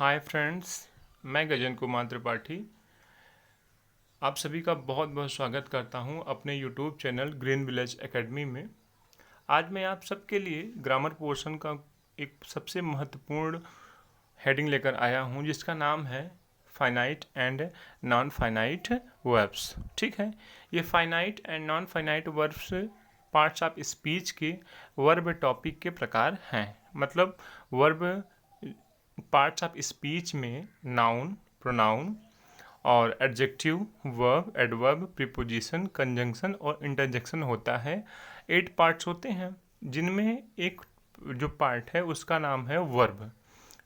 Hi friends, मैं गजन कुमार त्रिपाठी आप सभी का बहुत बहुत स्वागत करता हूं अपने YouTube channel green village academy में। आज मैं आप सबके लिए ग्रामर पोर्शन का एक सबसे महत्वपूर्ण हेडिंग लेकर आया हूं जिसका नाम है finite and non finite verbs. ठीक है, ये finite and non finite verbs parts of speech के वर्ब टॉपिक के प्रकार हैं। मतलब वर्ब पार्ट्स ऑफ स्पीच में नाउन, प्रोनाउन और adjective, verb, adverb, preposition, conjunction और इंटरजेक्शन होता है। 8 पार्ट्स होते हैं जिनमें एक जो पार्ट है उसका नाम है वर्ब।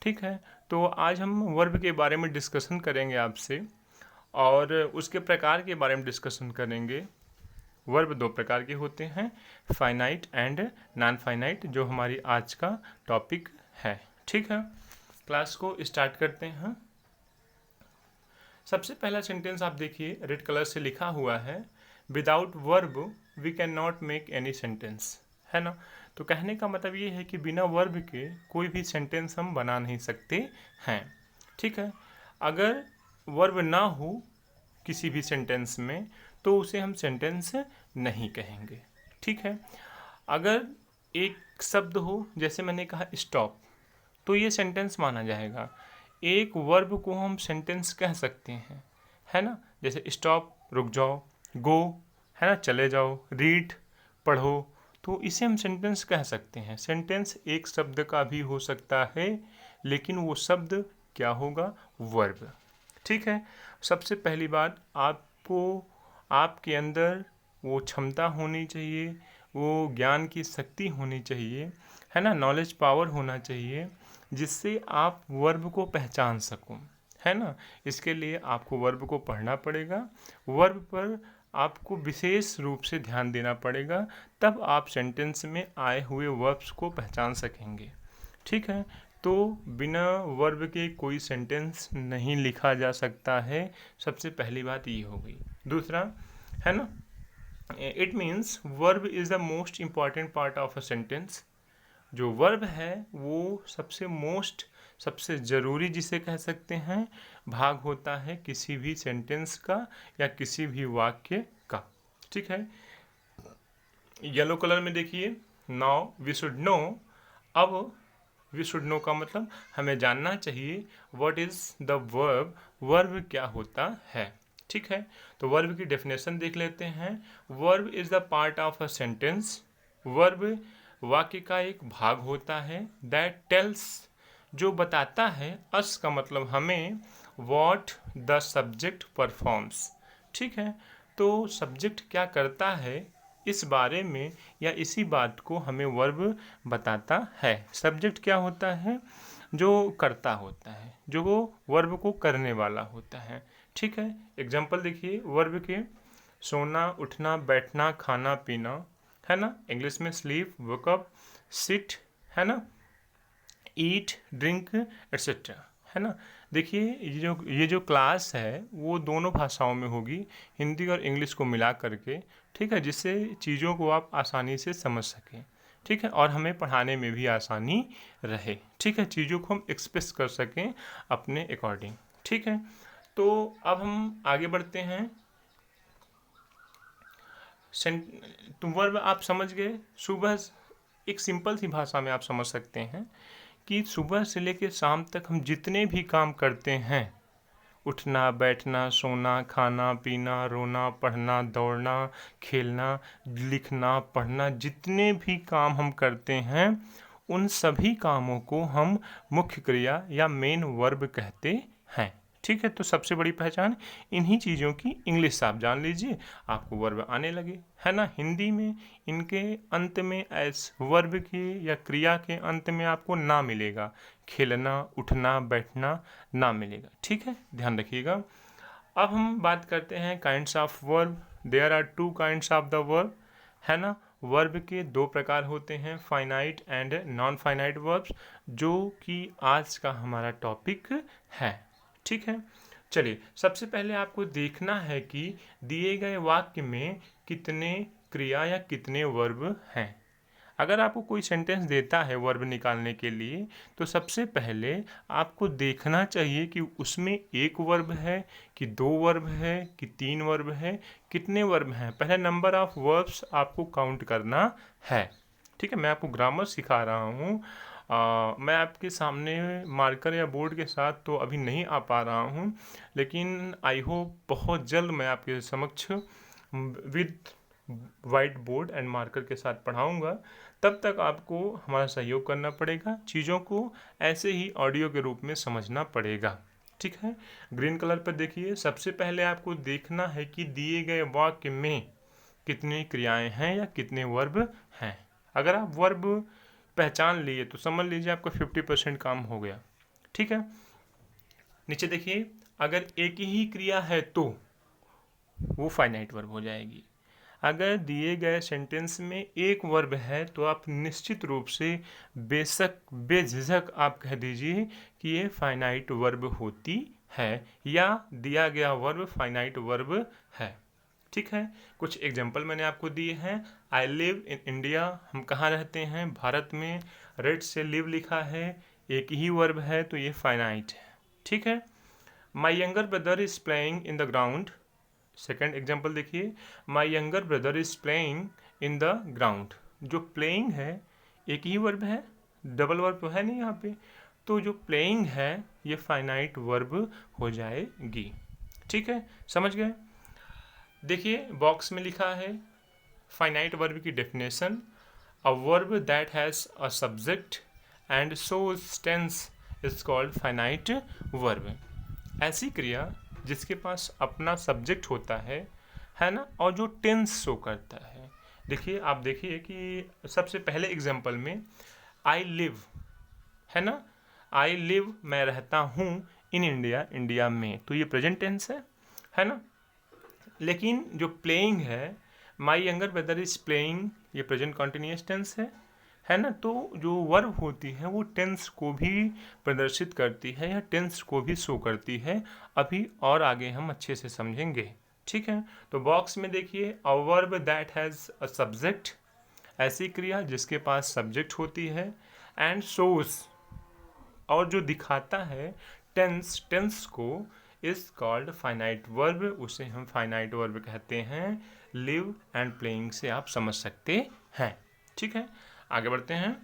ठीक है, तो आज हम वर्ब के बारे में डिस्कशन करेंगे आपसे और उसके प्रकार के बारे में डिस्कशन करेंगे। वर्ब 2 प्रकार के होते हैं, फाइनाइट एंड नॉन फाइनाइट, जो हमारी आज का टॉपिक है। ठीक है, क्लास को स्टार्ट करते हैं। सबसे पहला सेंटेंस आप देखिए, रेड कलर से लिखा हुआ है, without verb we can not make any sentence, है ना। तो कहने का मतलब ये है कि बिना वर्ब के कोई भी सेंटेंस हम बना नहीं सकते हैं। ठीक है, अगर वर्ब ना हो किसी भी सेंटेंस में तो उसे हम सेंटेंस नहीं कहेंगे। ठीक है, अगर एक शब्द हो, जैसे मैंने कहा स्टॉप, तो ये सेंटेंस माना जाएगा। एक वर्ब को हम सेंटेंस कह सकते हैं, है ना। जैसे स्टॉप, रुक जाओ, गो, है ना, चले जाओ, रीड, पढ़ो, तो इसे हम सेंटेंस कह सकते हैं। सेंटेंस एक शब्द का भी हो सकता है, लेकिन वो शब्द क्या होगा? वर्ब। ठीक है, सबसे पहली बात, आपको आपके अंदर वो क्षमता होनी चाहिए, वो ज्ञान की शक्ति होनी चाहिए, है ना, नॉलेज पावर होना चाहिए, जिससे आप वर्ब को पहचान सको, है ना। इसके लिए आपको वर्ब को पढ़ना पड़ेगा, वर्ब पर आपको विशेष रूप से ध्यान देना पड़ेगा, तब आप सेंटेंस में आए हुए वर्ब्स को पहचान सकेंगे। ठीक है, तो बिना वर्ब के कोई सेंटेंस नहीं लिखा जा सकता है। सबसे पहली बात ये हो गई। दूसरा, है ना, it means verb is the most important part of a sentence. जो वर्ब है वो सबसे ज़रूरी जिसे कह सकते हैं भाग होता है किसी भी सेंटेंस का या किसी भी वाक्य का। ठीक है, येलो कलर में देखिए, नाउ वी शुड नो। अब वी शुड नो का मतलब हमें जानना चाहिए what is the verb, verb क्या होता है। ठीक है, तो वर्ब की डेफिनेशन देख लेते हैं। Verb is the part of a sentence. Verb वाक्य का एक भाग होता है। दैट टेल्स, जो बताता है, अस का मतलब हमें, व्हाट द सब्जेक्ट परफॉर्म्स। ठीक है, तो सब्जेक्ट क्या करता है इस बारे में या इसी बात को हमें वर्ब बताता है। सब्जेक्ट क्या होता है? जो करता होता है, जो वो वर्ब को करने वाला होता है। ठीक है, एग्जाम्पल देखिए वर्ब के, सोना, उठना, बैठना, खाना, पीना, है ना, इंग्लिश में स्लीप, वकअप, सिट, है ना, ईट, ड्रिंक, एट्सेट्रा, है ना। देखिए ये जो क्लास है वो दोनों भाषाओं में होगी, हिंदी और इंग्लिश को मिला करके। ठीक है, जिससे चीज़ों को आप आसानी से समझ सकें। ठीक है, और हमें पढ़ाने में भी आसानी रहे। ठीक है, चीज़ों को हम एक्सप्रेस कर सकें अपने अकॉर्डिंग। ठीक है, तो अब हम आगे बढ़ते हैं। तुम वर्ब आप समझ गए। सुबह, एक सिंपल सी भाषा में आप समझ सकते हैं कि सुबह से लेकर शाम तक हम जितने भी काम करते हैं, उठना, बैठना, सोना, खाना, पीना, रोना, पढ़ना, दौड़ना, खेलना, लिखना, पढ़ना, जितने भी काम हम करते हैं उन सभी कामों को हम मुख्य क्रिया या मेन वर्ब कहते हैं। ठीक है, तो सबसे बड़ी पहचान इन्हीं चीज़ों की इंग्लिश आप जान लीजिए, आपको वर्ब आने लगे, है ना। हिंदी में इनके अंत में एस वर्ब के या क्रिया के अंत में आपको ना मिलेगा, खेलना, उठना, बैठना ना मिलेगा। ठीक है, ध्यान रखिएगा। अब हम बात करते हैं kinds of verb. There are 2 kinds of the verb, है ना। वर्ब के 2 प्रकार होते हैं, finite and non finite verbs, जो कि आज का हमारा टॉपिक है। ठीक है, चलिए सबसे पहले आपको देखना है कि दिए गए वाक्य में कितने क्रिया या कितने वर्ब हैं। अगर आपको कोई सेंटेंस देता है वर्ब निकालने के लिए, तो सबसे पहले आपको देखना चाहिए कि उसमें एक वर्ब है कि दो वर्ब है कि तीन वर्ब है, कितने वर्ब हैं। पहले नंबर ऑफ वर्ब्स आपको काउंट करना है। ठीक है, मैं आपको ग्रामर सिखा रहा हूँ। मैं आपके सामने मार्कर या बोर्ड के साथ तो अभी नहीं आ पा रहा हूँ, लेकिन आई होप बहुत जल्द मैं आपके समक्ष with white board and marker के साथ पढ़ाऊँगा। तब तक आपको हमारा सहयोग करना पड़ेगा, चीज़ों को ऐसे ही ऑडियो के रूप में समझना पड़ेगा। ठीक है, ग्रीन कलर पर देखिए, सबसे पहले आपको देखना है कि दिए गए वाक्य में कितनी क्रियाएं हैं या कितने वर्ब हैं। अगर आप वर्ब पहचान लिए तो समझ लीजिए आपका 50% काम हो गया। ठीक है, नीचे देखिए, अगर एक ही क्रिया है तो वो फाइनाइट वर्ब हो जाएगी। अगर दिए गए सेंटेंस में एक वर्ब है तो आप निश्चित रूप से बेशक बेझिझक आप कह दीजिए कि ये फाइनाइट वर्ब होती है या दिया गया वर्ब फाइनाइट वर्ब है। ठीक है, कुछ एग्जांपल मैंने आपको दिए हैं। आई लिव इन इंडिया, हम कहाँ रहते हैं, भारत में। रेड से लिव लिखा है, एक ही वर्ब है तो ये फाइनाइट है। ठीक है, my younger brother is playing in the ground. Second example देखिए, my younger brother is playing in the ground. जो प्लेइंग है एक ही वर्ब है, डबल वर्ब तो है नहीं यहाँ पे, तो जो प्लेइंग है ये फाइनाइट वर्ब हो जाएगी। ठीक है, समझ गए। देखिए बॉक्स में लिखा है फाइनाइट वर्ब की definition, a verb that has a subject and shows tense is called finite verb. ऐसी क्रिया जिसके पास अपना सब्जेक्ट होता है ना, और जो टेंस शो करता है। देखिए आप देखिए कि सबसे पहले एग्जांपल में आई लिव है ना, आई लिव मैं रहता हूँ, इन इंडिया इंडिया में, तो ये प्रेजेंट टेंस है ना। लेकिन जो प्लेइंग है, my younger brother is playing, ये प्रेजेंट कॉन्टिन्यूस टेंस है ना। तो जो वर्ब होती है वो टेंस को भी प्रदर्शित करती है या टेंस को भी शो करती है। अभी और आगे हम अच्छे से समझेंगे। ठीक है, तो बॉक्स में देखिए, अ verb that has a subject, ऐसी क्रिया जिसके पास सब्जेक्ट होती है, एंड शोज, और जो दिखाता है टेंस, टेंस को, इज कॉल्ड फाइनाइट वर्ब, उसे हम फाइनाइट वर्ब कहते हैं। लिव एंड प्लेइंग से आप समझ सकते हैं। ठीक है, आगे बढ़ते हैं।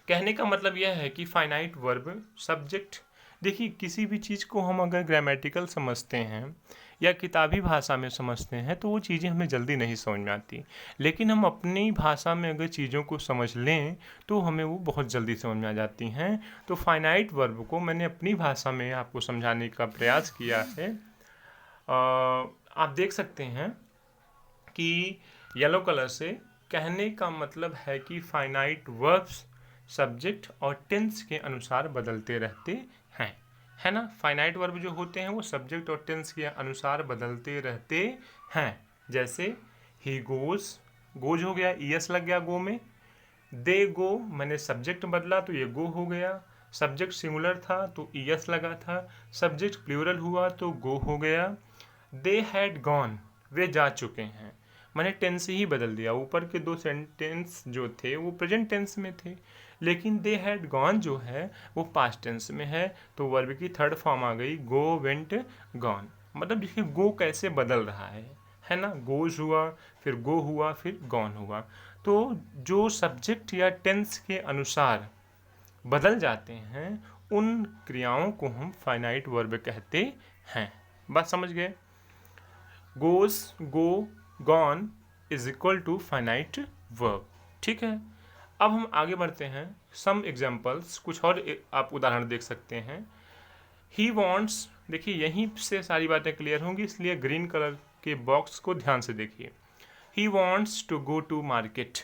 कहने का मतलब यह है कि फाइनाइट वर्ब सब्जेक्ट, देखिए किसी भी चीज़ को हम अगर ग्रामेटिकल समझते हैं या किताबी भाषा में समझते हैं तो वो चीज़ें हमें जल्दी नहीं समझ में आती, लेकिन हम अपनी भाषा में अगर चीज़ों को समझ लें तो हमें वो बहुत जल्दी समझ में आ जाती हैं। तो फाइनाइट वर्ब को मैंने अपनी भाषा में आपको समझाने का प्रयास किया है। आप देख सकते हैं कि येलो कलर से, कहने का मतलब है कि फाइनाइट वर्ब्स सब्जेक्ट और टेंस के अनुसार बदलते रहते हैं, है ना। फाइनाइट वर्ब जो होते हैं वो सब्जेक्ट और टेंस के अनुसार बदलते रहते हैं। जैसे ही गोज, गोज हो गया, ईएस लग गया गो में। दे गो, मैंने सब्जेक्ट बदला तो ये गो हो गया। सब्जेक्ट सिंगुलर था तो ईएस लगा था, सब्जेक्ट प्लूरल हुआ तो गो हो गया। दे हैड गॉन, वे जा चुके हैं, मैंने टेंस ही बदल दिया। ऊपर के दो सेंटेंस जो थे वो प्रेजेंट टेंस में थे, लेकिन दे हैड गॉन जो है वो पास्ट टेंस में है, तो वर्ब की थर्ड फॉर्म आ गई, गो वेंट गॉन। मतलब देखिए गो कैसे बदल रहा है ना। गोज हुआ, फिर गो हुआ, फिर गॉन हुआ। तो जो सब्जेक्ट या टेंस के अनुसार बदल जाते हैं उन क्रियाओं को हम फाइनाइट वर्ब कहते हैं। बात समझ गए। Goes, go, gone is equal to finite verb. ठीक है, अब हम आगे बढ़ते हैं। सम एग्जाम्पल्स, कुछ और आप उदाहरण देख सकते हैं। ही वॉन्ट्स, देखिए यहीं से सारी बातें क्लियर होंगी, इसलिए ग्रीन कलर के बॉक्स को ध्यान से देखिए। He wants to go to market,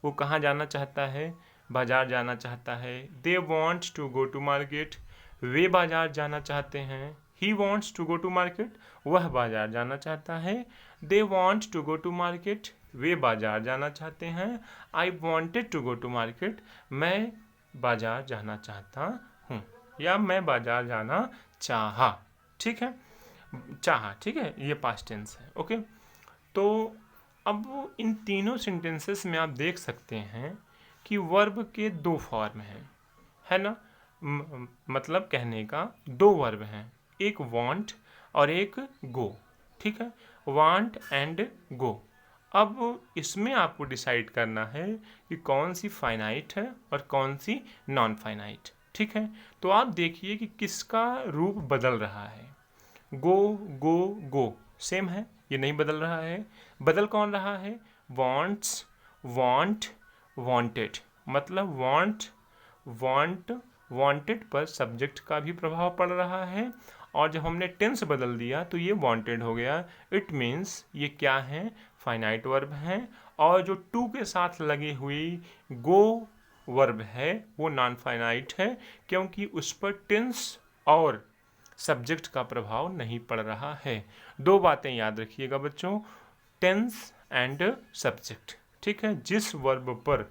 वो कहाँ जाना चाहता है, बाजार जाना चाहता है। They want to go to market, वे बाजार जाना चाहते हैं। He wants to go to market, वह बाजार जाना चाहता है। They want to go to market, वे बाजार जाना चाहते हैं। I wanted to go to market, मैं बाजार जाना चाहता हूँ, या मैं बाजार जाना चाहा। ठीक है, चाहा, ठीक है, ये पास्ट टेंस है। ओके, तो अब इन तीनों सेंटेंसेस में आप देख सकते हैं कि वर्ब के दो फॉर्म हैं, है ना। मतलब कहने का दो वर्ब हैं, एक वांट और एक गो, ठीक है, वांट एंड गो। अब इसमें आपको डिसाइड करना है कि कौन सी फाइनाइट है और कौन सी नॉन फाइनाइट, ठीक है। तो आप देखिए कि किसका रूप बदल रहा है। गो गो गो सेम है, ये नहीं बदल रहा है। बदल कौन रहा है? Wants, want, wanted. मतलब वांट, वांट, वांटेड पर सब्जेक्ट का भी प्रभाव पड़ रहा है, और जब हमने टेंस बदल दिया तो ये वांटेड हो गया। इट मीन्स ये क्या है? फाइनाइट वर्ब हैं। और जो टू के साथ लगी हुई गो वर्ब है वो नॉन फाइनाइट है, क्योंकि उस पर टेंस और सब्जेक्ट का प्रभाव नहीं पड़ रहा है। दो बातें याद रखिएगा बच्चों, टेंस एंड सब्जेक्ट, ठीक है। जिस वर्ब पर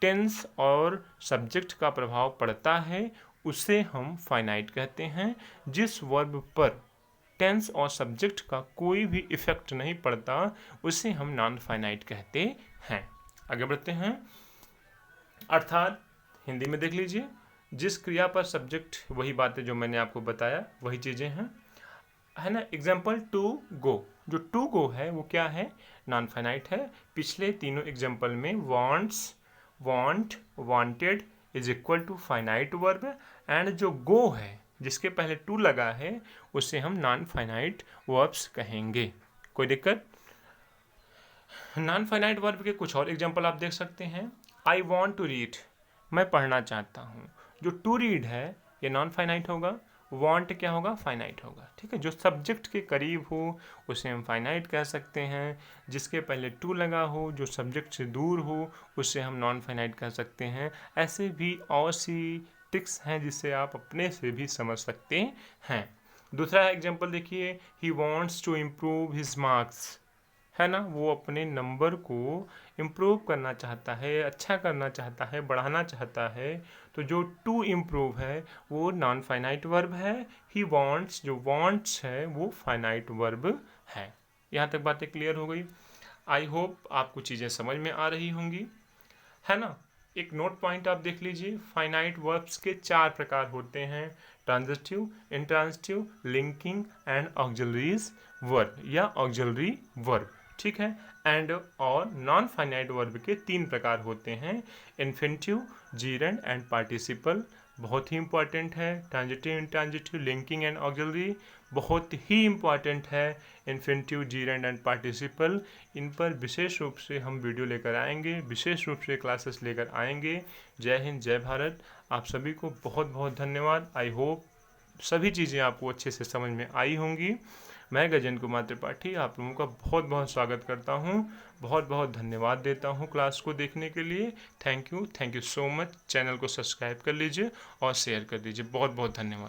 टेंस और सब्जेक्ट का प्रभाव पड़ता है उसे हम फाइनाइट कहते हैं। जिस वर्ब पर टेंस और सब्जेक्ट का कोई भी इफेक्ट नहीं पड़ता उसे हम नॉन फाइनाइट कहते हैं। आगे बढ़ते हैं। अर्थात हिंदी में देख लीजिए, जिस क्रिया पर सब्जेक्ट, वही बातें जो मैंने आपको बताया वही चीज़ें हैं, है ना। एग्जाम्पल टू गो, जो टू गो है वो क्या है? नॉन फाइनाइट है। पिछले तीनों एग्जाम्पल में wants, want, wanted is equal to finite verb, and जो गो है जिसके पहले टू लगा है उसे हम नॉन फाइनाइट वर्ब्स कहेंगे। कोई दिक्कत? नॉन फाइनाइट वर्ब के कुछ और एग्जाम्पल आप देख सकते हैं। आई वॉन्ट टू रीड, मैं पढ़ना चाहता हूँ। जो टू रीड है ये नॉन फाइनाइट होगा, वांट क्या होगा? फाइनाइट होगा, ठीक है। जो सब्जेक्ट के करीब हो उसे हम फाइनाइट कह सकते हैं, जिसके पहले टू लगा हो, जो सब्जेक्ट से दूर हो उसे हम नॉन फाइनाइट कह सकते हैं। ऐसे भी और सी ट्रिक्स हैं जिससे आप अपने से भी समझ सकते हैं। दूसरा एग्जाम्पल देखिए, he wants to improve his marks, है ना। वो अपने नंबर को इम्प्रूव करना चाहता है, अच्छा करना चाहता है, बढ़ाना चाहता है। तो जो टू इम्प्रूव है वो नॉन फाइनाइट वर्ब है। ही वांट्स, जो वांट्स है वो फाइनाइट वर्ब है। यहाँ तक बातें क्लियर हो गई। आई होप आपको चीज़ें समझ में आ रही होंगी, है ना। एक नोट पॉइंट आप देख लीजिए, फाइनाइट वर्ब्स के 4 प्रकार होते हैं, transitive, intransitive, linking and auxiliaries verb या ऑक्सिलरी वर्ब, ठीक है। एंड और नॉन फाइनाइट वर्ब के 3 प्रकार होते हैं, इन्फिनिटिव, जीरेंड एंड पार्टिसिपल, बहुत ही इंपॉर्टेंट है। Transitive, intransitive, linking and auxiliary बहुत ही इंपॉर्टेंट है। इन्फिनिटिव, जीरेंड एंड पार्टिसिपल, इन पर विशेष रूप से हम वीडियो लेकर आएंगे, विशेष रूप से क्लासेस लेकर आएंगे। जय हिंद, जय भारत। आप सभी को बहुत बहुत धन्यवाद। आई होप सभी चीज़ें आपको अच्छे से समझ में आई होंगी। मैं गजेंद्र कुमार त्रिपाठी आप लोगों का बहुत बहुत स्वागत करता हूं, बहुत बहुत धन्यवाद देता हूं क्लास को देखने के लिए। Thank you so much. Channel को सब्सक्राइब कर लीजिए और शेयर कर दीजिए। बहुत बहुत धन्यवाद।